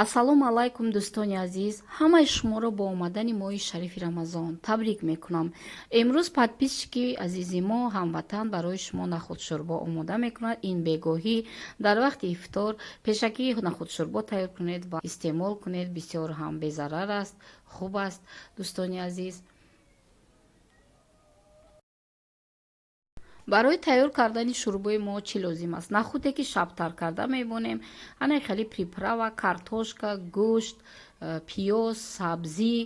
Ассалому алайкум дӯстони азиз, ҳамаи шуморо бо омадани моҳи шарифи Рамазон табрик мекунам. Имрӯз подписчики азизи мо ҳамватан барои шумо нахудшӯрбо омода мекунад. Ин бегоҳӣ дар вақти ифтор пешакӣ нахудшӯрбо тайёр кунед ва истеъмол кунед. Бисёр ҳам безарар аст, хуб аст. Дӯстони азиз, барои тайёр кардани шӯрбои мо чӣ лозим аст? Нахуде ки шабтар карда мебонем, ана хеле приправа, картошка, гӯшт, пиёз, сабзӣ,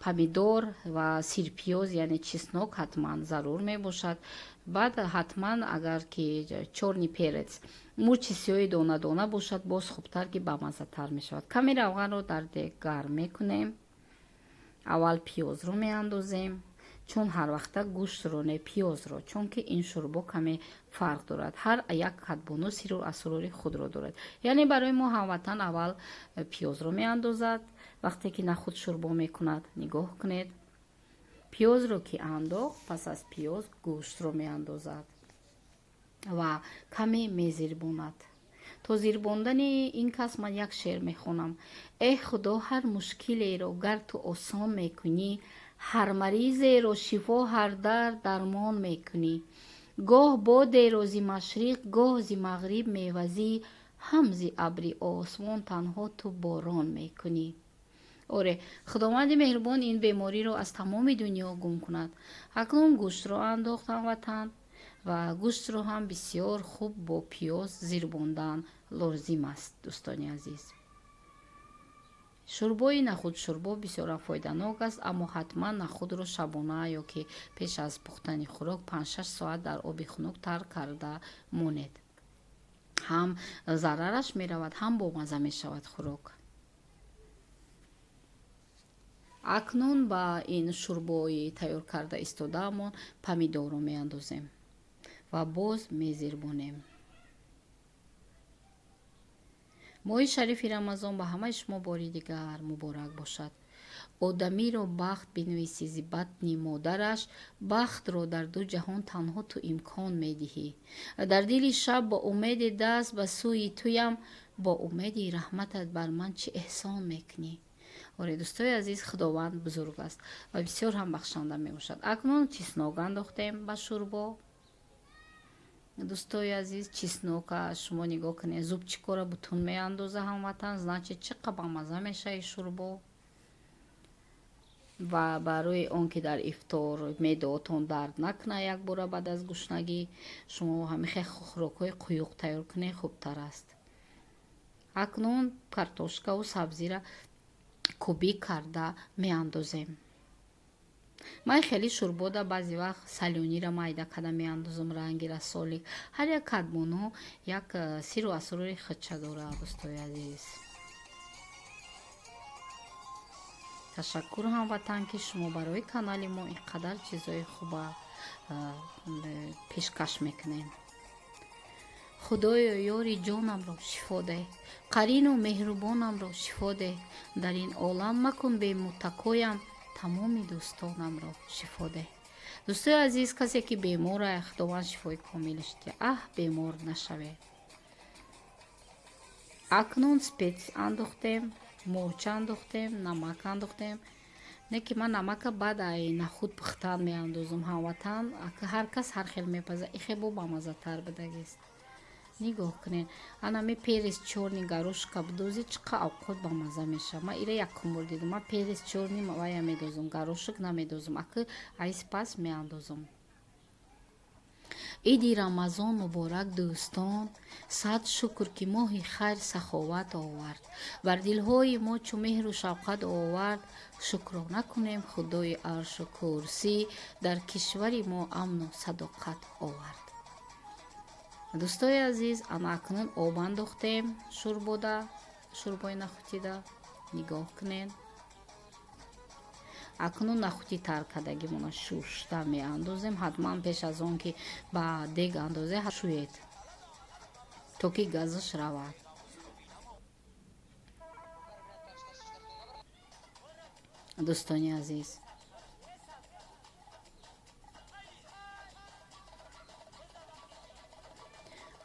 помидор ва сирпиёз яъне чеснок ҳатман зарур мебошад. Баъд ҳатман агар ки чорни перец, мурчи сиёҳи дона бошад, боз хубтар ки бамаззатар мешавад. Каме равғанро дар дег гарм мекунем. аввал пиёзро меандозем, чун ҳар вақта гӯштро не пиёзро, чунки ин шӯрбо каме фарқ дорад. Ҳар як кадбону сирру асрори худро дорад. Яъне барои мо ҳамватан аввал пиёзро меандозад. вақте ки нахуд шӯрбо мекунад, нигоҳ кунед, пиёзро ки андохт, пас аз пиёз гӯштро меандозад ва каме мезирбонад. То зирбондани ин кас ман як шеър мехонам: эҳ худо, ҳар мушкилеро гар ту осон мекунӣ, ҳар маризеро шифо, ҳар дард дармон мекунӣ. гоҳ бодеро зи машриқ, гоҳ зи мағриб мевазӣ, ҳам зи абри осмон танҳо ту борон мекунӣ. оре, худованди меҳрубон ин бемориро аз тамоми дунё гум кунад. акнун гӯштро андохтам ватан ва гӯштро ҳам бисёр хуб бо пиёз зирбондан лозим аст. дӯстони азиз, шӯрбои нахудшӯрбо бисёр фоиданок аст, аммо ҳатман нахудро шабона ё ки пеш аз пухтани хӯрок 5-6 соат дар оби хунук тар карда монед. ҳам зарараш меравад, ҳам бомазза мешавад хӯрок. акнун ба ин шӯрбои тайёр карда истодаамон помидорро меандозем ва боз мезирбонем. моҳи шарифи Рамазон ба ҳамаи шумо бори дигар муборак бошад. одамиро бахт бинависи зи батни модараш, бахтро дар ду ҷаҳон танҳо ту имкон медиҳӣ. дар дили шаб бо умеди даст ба сӯи туям, бо умеди раҳматат бар ман чӣ эҳсон мекунӣ. оре дӯстои азиз, худованд бузург аст ва бисёр ҳам бахшанда мебошад. акнун чеснок андохтем ба шӯрбо. дӯстои азиз, чеснока шумо нигоҳ кунед, зубчикора бутун меандоза ҳамватан, значит чӣ қадр бамазза меша ин шӯрбо. ва барои он ки дар ифтор меъдаотон дард накунад як бора баъд аз гушнагӣ, шумо ҳамихе хӯрокҳои қуюқ тайёр кунед, хубтар аст. акнун картошкаву сабзира кубик карда меандозем. ман хеле шӯрбода баъзе вақт салёнира майда карда меандозам, ранги расолик. ҳар як кадбону як сирру асрори худша дорад. дӯстои азиз, ташаккур ҳамватан ки шумо барои канали мо ин қадар чизои хуба пешкаш мекунед. худоё, ёри ҷонамро шифо деҳ, қарину меҳрубонамро шифо деҳ. дар ин олам макун бемуттакоям, тамоми дӯстонамро шифо деҳ. дӯстои азиз, касе ки бемор аст, худованд шифои комилаш диҳад. бемор нашавед. акнун спец андохтем, мурча андохтем, намак андохтем. не ки ман намака баъд ай нахуд пухтан меандозам ҳамватан. ҳар кас ҳар хел мепазад. ихе бо бамаззатар будагист. нигоҳ кунед, ана ме перес чорни горошка бидозӣ, чӣ қадр авқот бамазза мешавад. ман ира якум бор дидам. ман перес чорни вая медозам, горошок намедозам, аки айс пас меандозам. иди рамазон муборак дӯстон, сад шукр ки моҳи хайр саховат овард. бар дилҳои мо чу меҳру шафқат овард. шукрона кунем худои аршу курсӣ, дар кишвари мо амну садоқат овард. дӯстои азиз, ана акнун об андохтем шӯрбода, шӯрбои нахутида. нигоҳ кунед, акнун нахути таркадагимона шушта меандозем. ҳатман пеш аз он ки ба дег андозе шӯед, то ки газаш равад. дӯстони азиз,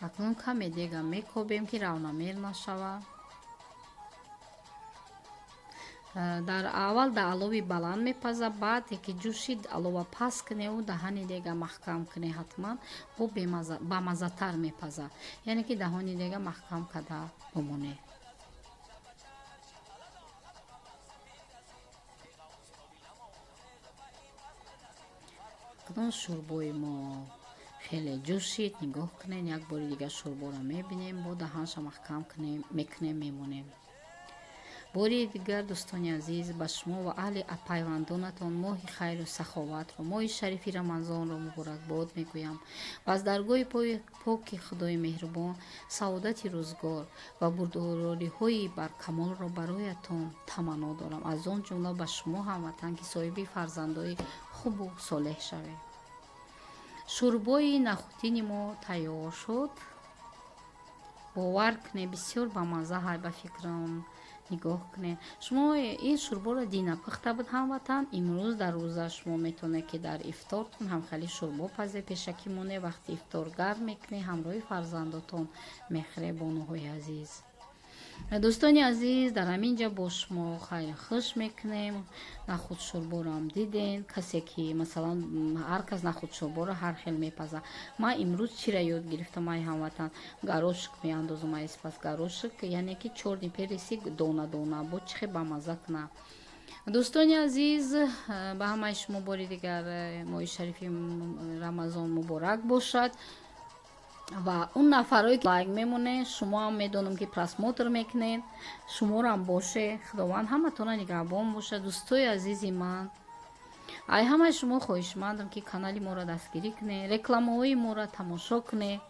акнун каме дега мекобем ки равномер нашавад. дар аввал алови баланд мепаза, баъд ки ҷӯшид алова паст куневу даҳани дега маҳкам кунӣ ҳатман, бо бамазатар мепаза, яъне ки даҳони дега маҳкам карда бимонед. кадом шӯрбои мо хеле ҷӯшид, нигоҳ кунед, як бори дига шӯрборо мебинем, бо даҳанша маҳкам мекунем, мемонем. бори дигар дӯстони азиз, ба шумо ва аҳли пайвандонатон моҳи хайру саховатро, моҳи шарифи рамазонро муборакбод мегӯям ва аз даргоҳи поки худои меҳрубон саодати рӯзгор ва бурдорориҳои баркамолро бароятон таманно дорам. аз он ҷумла ба шумо ҳамватан ки соҳиби фарзандои хубу солеҳ шавед. шӯрбои нахӯтини мо тайёр шуд. бовар кунед, бисёр бамазза, ҳай ба фикрам нигоҳ кунед. шумо ин шӯрборо дина пухта буд ҳамватан. имрӯз дар рӯза шумо метавонед ки дар ифтортон ҳам хеле шӯрбо пазе пешакӣ монед, вақти ифтор гарм мекунед, ҳамроҳи фарзандотон мехӯред, бонуҳои азиз. дӯстони азиз, дар ҳамин ҷо бо шумо хайри хуш мекунем. нахӯд шӯрборо ҳам диден, касе ки масалан ҳар кас нахӯд шӯрборо ҳар хел мепаза. ман имрӯз чиро ёд гирифтам, ай ҳамватан горошек меандозам, ай спас горошек, яъне ки чорни переси дона дона бо чихе бамазза кунам. дӯстони азиз, ба ҳамаи шумо бори дигар моҳи шарифи рамазон муборак бошад. ва он нафарҳое ки лайк мемонед, шумо ҳам медонам ки просмотр мекунед, шуморо ҳам боше. худованд ҳаматонро нигаҳбон бошад. дӯстои азизи ман, ай ҳамаи шумо хоҳишмандам ки канали моро дастгирӣ кунед, рекламаҳои моро тамошо кунед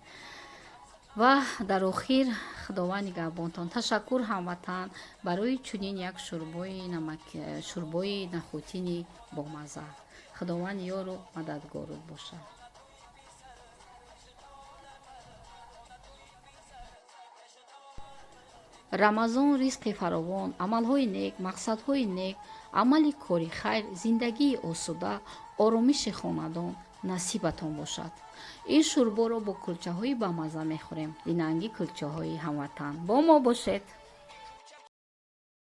ва дар охир худованд нигаҳбонтон. ташаккур ҳамватан барои чунин як шӯрбои нахӯтини бомазза. худованд ёру мададгоруд бошад. рамазон ризқи фаровон, амалҳои нек, мақсадҳои нек, амали кори хайр, зиндагии осуда, оромиши хонадон насибатон бошад. ин шӯрборо бо кулчаҳои бамазза мехӯрем, динанги кулчаҳои ҳамватан. бо мо бошед.